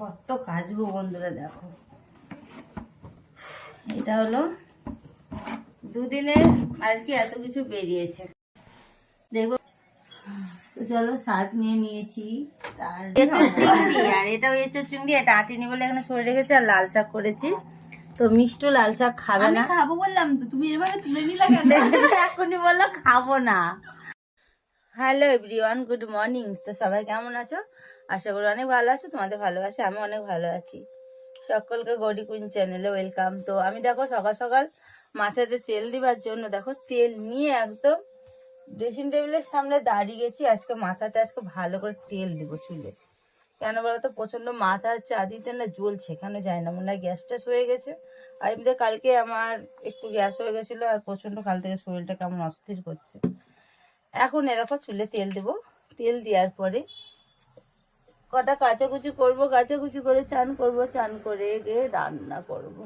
কত কাচবো বন্ধুরা, দেখো এটা হলো দুদিনের আর কি, এত কিছু বেরিয়েছে দেখো। তো চলো শার্ট নিয়ে নিয়েছি, তার এঁচোড় চিংড়ি, আর এটাও এঁচোড় চিংড়ি, এটা আটিনি বলে এখানে সরে রেখেছে। আর লাল শাক করেছি, তো মিষ্টু লাল শাক খাবে না। খাবো বললাম তো, তুমি এভাবে তুলে নিলা কেন? এখনই বললো খাবো না। Hello everyone, good morning. তো সবাই কেমন আছো? আশা করি অনেক ভালো আছো, তোমাদের ভালোবাসে আমি অনেক ভালো আছি। সকলকে গৌরী কুইন চ্যানেলে ওয়েলকাম। তো আমি দেখো সকাল সকাল মাথাতে তেল দিবার জন্য দেখো তেল নিয়ে একদম ড্রেসিং টেবিলের সামনে দাঁড়িয়ে গেছি। আজকে মাথাতে আজকে ভালো করে তেল দিব চুলে। কেন বলতো, প্রচন্ড মাথা চা দিতে না জ্বলছে, কেন যায় না, মনে হয় গ্যাস ট্যাস হয়ে গেছে। আর এমনিতে কালকে আমার একটু গ্যাস হয়ে গেছিলো, আর প্রচন্ড কাল থেকে শরীরটা কেমন অস্থির করছে। এখন এরকম চুলে তেল দেবো, তেল দেওয়ার পরে কটা কাচাকুচি করবো, কাচাকুচি করে চান করবো, চান করে গিয়ে রান্না করব।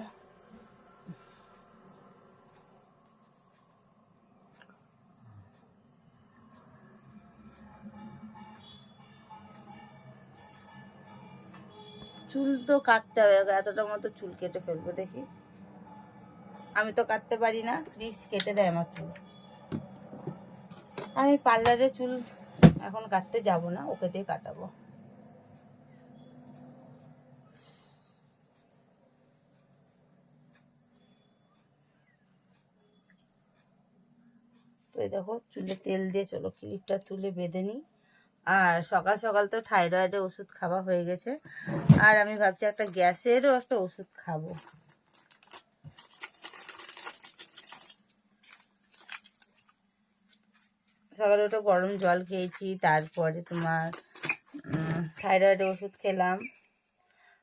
চুল তো কাটতে হবে, এতটা মতো চুল কেটে ফেলবো দেখি। আমি তো কাটতে পারি না, ক্রিস কেটে দেয় আমার চুল। আমি পার্লারে চুল এখন কাটতে যাব না, ওকে দিয়ে কাটাবো। তো এই দেখো চুলে তেল দিয়ে চলো ক্লিপটা তুলে বেঁধে নিই। আর সকাল সকাল তো থাইরয়েডের ওষুধ খাওয়া হয়ে গেছে, আর আমি ভাবছি একটা গ্যাসেরও একটা ওষুধ খাবো। সকালে ওটা গরম জল খেয়েছি, তারপরে তোমার থাইরয়েডের ওষুধ খেলাম।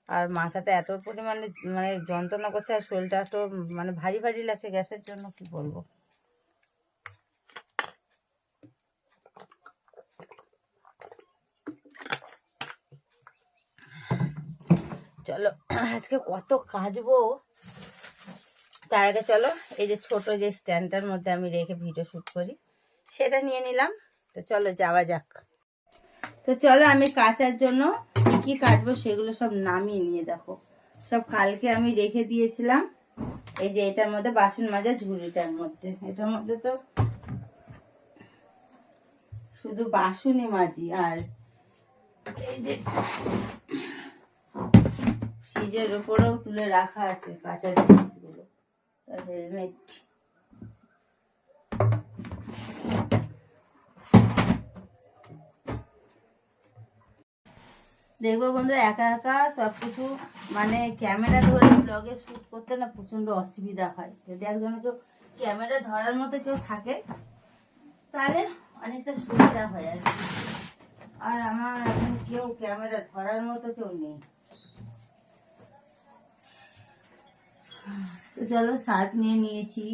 আর মাথাটা এত পরিমাণে মানে যন্ত্রণা করছে, আর শরীরটা এত মানে ভারী ভারী লাগছে গ্যাসের জন্য, কি বলবো। চলো আজকে কত কাচবো, তার আগে চলো এই যে ছোট যে স্ট্যান্ডটার মধ্যে আমি রেখে ভিডিও শ্যুট করি সেটা নিয়ে নিলাম। তো চলো যাওয়া যাক। তো চলো আমি কাচার জন্য কি কি কাটবো সেগুলো সব নামিয়ে নিয়ে দেখো। সব কালকে আমি রেখে দিয়েছিলাম। এই যে এটার মধ্যে বাসন মাজা ঝুড়িটার মধ্যে, এটার মধ্যে তো শুধু বাসনই মাজি। আর এই যে ফ্রিজের উপরেও তুলে রাখা আছে কাঁচা জিনিসগুলো, হেলমেট। দেখবো বন্ধুরা, একা একা সবকিছু মানে ক্যামেরা ধরে ব্লগে শ্যুট করতে না প্রচন্ড অসুবিধা হয়। যদি একজনে কেউ ক্যামেরা ধরার মতো কেউ থাকে তাহলে অনেকটা সুবিধা হয় আর কি। আর আমার এখন কেউ ক্যামেরা ধরার মতো কেউ নেই। তো চলো শার্ট নিয়ে নিয়েছি,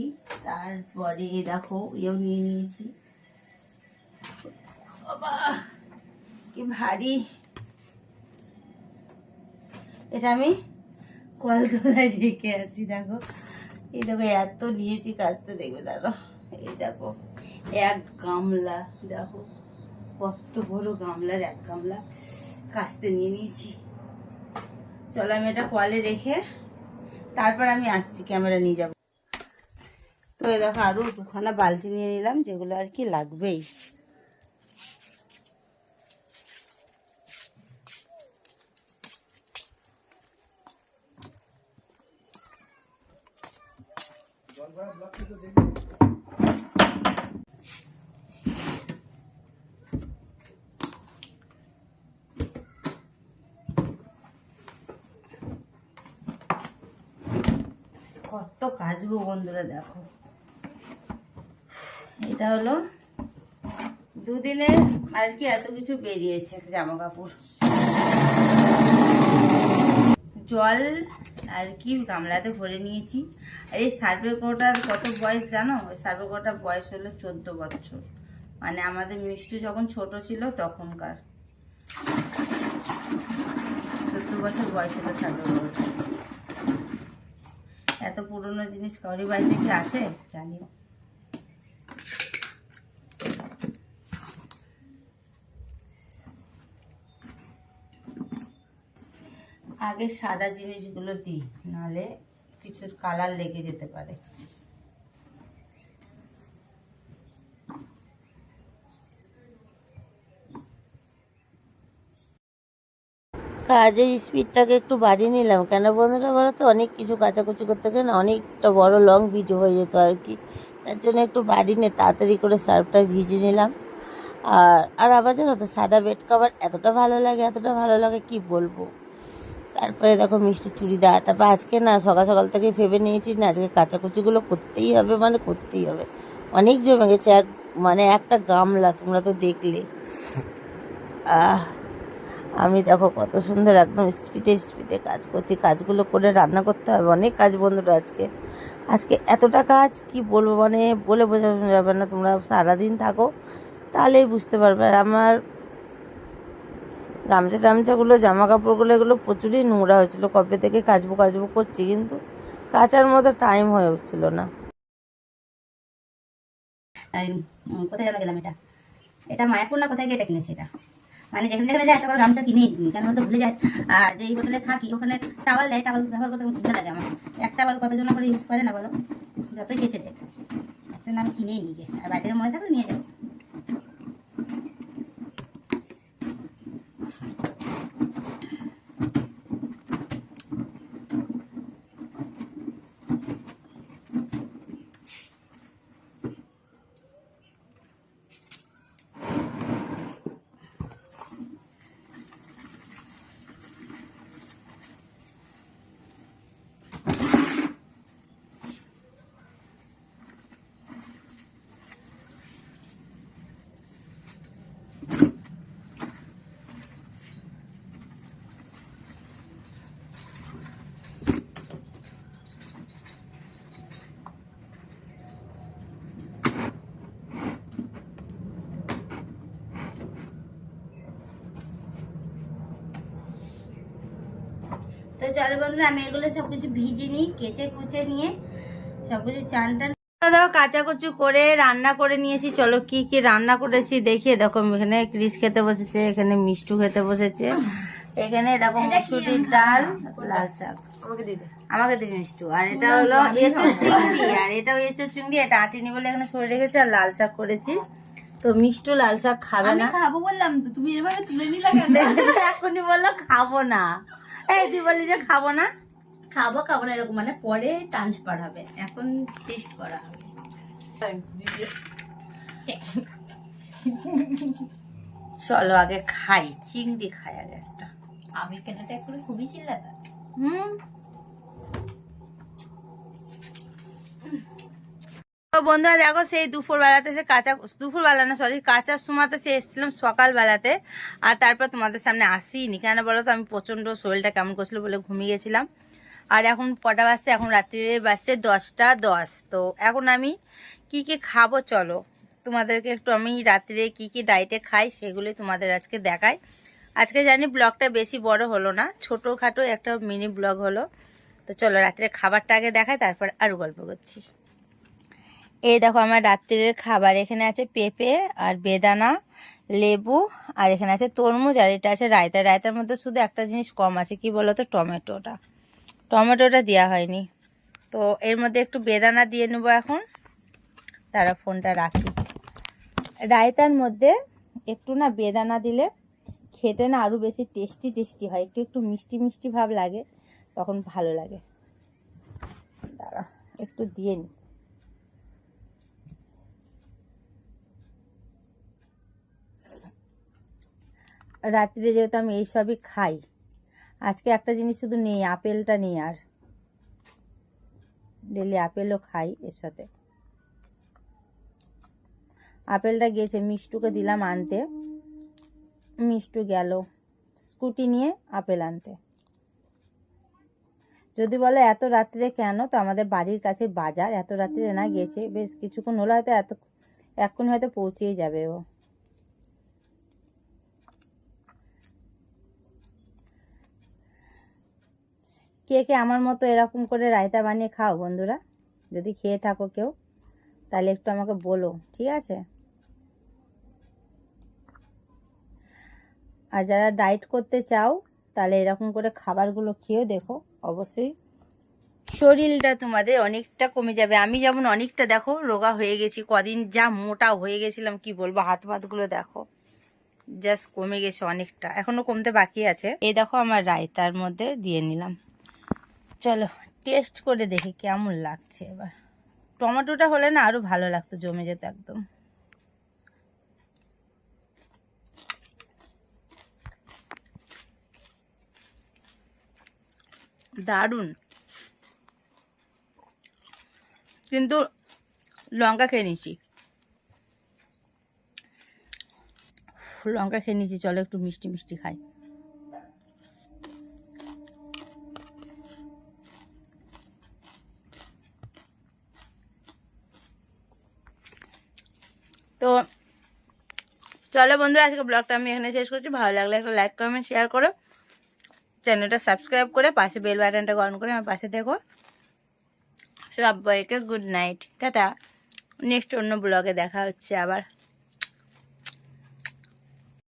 তারপরে দেখো ইয়েও নিয়ে নিয়েছি। বাবা কি ভারী, এটা আমি কলতলায় রেখে আসি। দেখো এই দেখো এত নিয়েছি কাচতে, দেখবে দাঁড়ো এই দেখো এক গামলা, দেখো কত বড় গামলার এক গামলা কাচতে নিয়ে নিয়েছি। চলো আমি এটা কলে রেখে তারপর আমি আসছি, ক্যামেরা নিয়ে যাব। তো এই দেখো আরো দুখানা বালতি নিয়ে নিলাম, যেগুলো আর কি লাগবেই। কত কাচবো বন্ধুরা, দেখো এটা হলো দুদিনের আর কি, এত কিছু বেরিয়েছে জামা কাপড়। জল আর কি গামলাতে ভরে নিয়েছি। আর এই সার্ভে কোটার কত বয়স জানো? ওই সার্ভে কোটার বয়স হলো 14 বছর, মানে আমাদের মিষ্টু যখন ছোট ছিল তখনকার। 14 বছর বয়স হলো সার্ভে কোটা। এত পুরনো জিনিস কাউরি বাড়িতে কি আছে জানিও। আগে সাদা জিনিসগুলো দিই, নাহলে কিছু কালার লেগে যেতে পারে। কাজের স্পিডটাকে একটু বাড়িয়ে নিলাম, কেন বন্ধুরা বলো তো, অনেক কিছু কাচাকুচি করতে গেলে না অনেকটা বড় লং ভিডিও হয়ে যেত আর কি। তার জন্য একটু বাড়িয়ে নিয়ে তাড়াতাড়ি করে সার্ফটা ভিজিয়ে নিলাম। আর আবার জানো তো, সাদা বেড কভার এতটা ভালো লাগে কি বলবো। তারপরে দেখো মিষ্টি চুড়িদার, তারপর আজকে না সকাল সকাল থেকে ভেবে নিয়েছি না আজকে কাচাকুচিগুলো করতেই হবে, মানে করতেই হবে। অনেক জমে গেছে, মানে একটা গামলা, তোমরা তো দেখলে। আমি দেখো কত সুন্দর একদম স্পিডে কাজ করছি। কাজগুলো করে রান্না করতে হবে, অনেক কাজ বন্ধুরা আজকে। আজকে এতটা কাজ কি বলবো, মানে বলে বোঝানো যাবে না। তোমরা সারাদিন থাকো তাহলেই বুঝতে পারবে। আর আমার গামছা টামছাগুলো, জামা কাপড়গুলো, এগুলো প্রচুরই নোংরা হয়েছিল। কবে থেকে কাচবো করছি, কিন্তু কাচার মতো টাইম হয়ে উঠছিল না। কোথায় যেন গেলাম, এটা এটা মায়াপুর না কোথায় গিয়ে এটা কিনেছি। এটা মানে যেখানে যেখানে যায় একটা করে গামছা কিনেই কিনি, কেন তো ভুলে যায়। আর যেই হোটেলে থাকি ওখানে টাওয়াল দেয়, টাওয়াল ব্যবহার করতে আমার ঘুরে লাগে। আমার এক টাওয়াল কতজন করে ইউজ করে না বলো, যতই কেসে দেয়। তার জন্য আমি কিনেই নিই, আর বাড়ি থেকে মনে থাকলে নিয়ে যাবো। তো চলো বন্ধুরা, আমি এগুলো সব কিছু ভিজে নিই, কেচে কুচে নিয়ে সব কিছু চান টান দেখো কাচাকুচু করে রান্না করে নিয়েছি। চলো কি কি রান্না করেছি দেখিয়ে। দেখো এখানে ক্রিস খেতে বসেছে, এখানে মিষ্টু খেতে বসেছে, এখানে দেখো মসুরির ডাল, লাল শাক। আমাকে দিবি মিষ্টু। আর এটা হলো এঁচোর চিংড়ি, আর এটাও এঁচোর চিংড়ি, এটা আটিনি বলে এখানে সরে রেখেছে। আর লাল শাক করেছি। তো মিষ্টু লাল শাক খাবে আমি না। খাবো বললাম তো, তুমি এভাবে তুলে নিলা কেন? এখনই বললো খাবো না। এই তুই বললি যে খাবো না। খাবো খাবো না এরকম, মানে পরে ট্রান্সফার হবে, এখন টেস্ট করা হবে। চলো আগে খাই, চিংড়ি খাই আগে একটা। আমি কেনাটা একটু খুবই চিল্লাতা। তো বন্ধুরা দেখো, সেই দুপুরবেলাতে সে দুপুরবেলা না সরি কাঁচার সময়তে সে এসেছিলাম সকালবেলাতে। আর তারপর তোমাদের সামনে আসিনি, কেন বলো তো, আমি প্রচণ্ড শরীরটা কেমন করছিল বলে ঘুমিয়ে গেছিলাম। আর এখন কটা বাজছে, এখন রাত্রিরে বাজছে 10টা 10। তো এখন আমি কি কি খাবো চলো তোমাদেরকে একটু, আমি রাত্রিরে কি কি ডায়েটে খাই সেগুলোই তোমাদের আজকে দেখাই। আজকে জানি ব্লগটা বেশি বড় হলো না, ছোটোখাটো একটা মিনি ব্লগ হলো। তো চলো রাত্রে খাবারটা আগে দেখাই, তারপর আরও গল্প করছি। এই দেখো আমার রাত্রের খাবার, এখানে আছে পেঁপে আর বেদানা, লেবু, আর এখানে আছে তরমুজ, আর এটা আছে রায়তা। রায়তার মধ্যে শুধু একটা জিনিস কম আছে, কি বলো তো, টমেটোটা দেওয়া হয়নি। তো এর মধ্যে একটু বেদানা দিয়ে নেবো এখন। তারা ফোনটা রাখি। রায়তার মধ্যে একটু না বেদানা দিলে খেতে না আরও বেশি টেস্টি হয়, একটু একটু মিষ্টি মিষ্টি ভাব লাগে, তখন ভালো লাগে। দাঁড়া একটু দিয়ে নি। রাত্রে যেহেতু আমি এইসবই খাই, আজকে একটা জিনিস শুধু নেই, আপেলটা নেই। আর ডেলি আপেলও খাই এর সাথে। আপেলটা গেছে, মিষ্টুকে দিলাম আনতে, মিষ্টু গেল স্কুটি নিয়ে আপেল আনতে। যদি বলে এত রাত্রে কেন, তো আমাদের বাড়ির কাছে বাজার, এত রাত্রে না, গেছে বেশ কিছুক্ষণ হলো, হয়তো এক্ষুনি হয়তো পৌঁছেই যাবে ও। কে কে আমার মতো এরকম করে রায়তা বানিয়ে খাও বন্ধুরা? যদি খেয়ে থাকো কেউ তাহলে একটু আমাকে বলো, ঠিক আছে? আর যারা ডায়েট করতে চাও তাহলে এরকম করে খাবারগুলো খেয়েও দেখো, অবশ্যই শরীরটা তোমাদের অনেকটা কমে যাবে। আমি যেমন অনেকটা দেখো রোগা হয়ে গেছি, কদিন যা মোটা হয়ে গেছিলাম কি বলবো, হাত পাতগুলো দেখো জাস্ট কমে গেছে অনেকটা, এখনো কমতে বাকি আছে। এই দেখো আমার রায়তার মধ্যে দিয়ে নিলাম। চলো টেস্ট করে দেখি কেমন লাগছে। এবার টমেটোটা হলে না আরো ভালো লাগতো, জমে যেত একদম। দারুণ, কিন্তু লঙ্কা খেয়ে নিচ্ছি, চলো একটু মিষ্টি মিষ্টি খাই। তো চলো বন্ধুরা, আজকে ব্লগটা আমি এখানে শেষ করছি। ভালো লাগলে একটা লাইক কমেন্ট শেয়ার করো, চ্যানেলটা সাবস্ক্রাইব করে পাশে বেল বাটনটা অন করে আমার পাশে দেখো। সবাইকে গুড নাইট, টাটা। নেক্সট অন্য ব্লগে দেখা হচ্ছে আবার।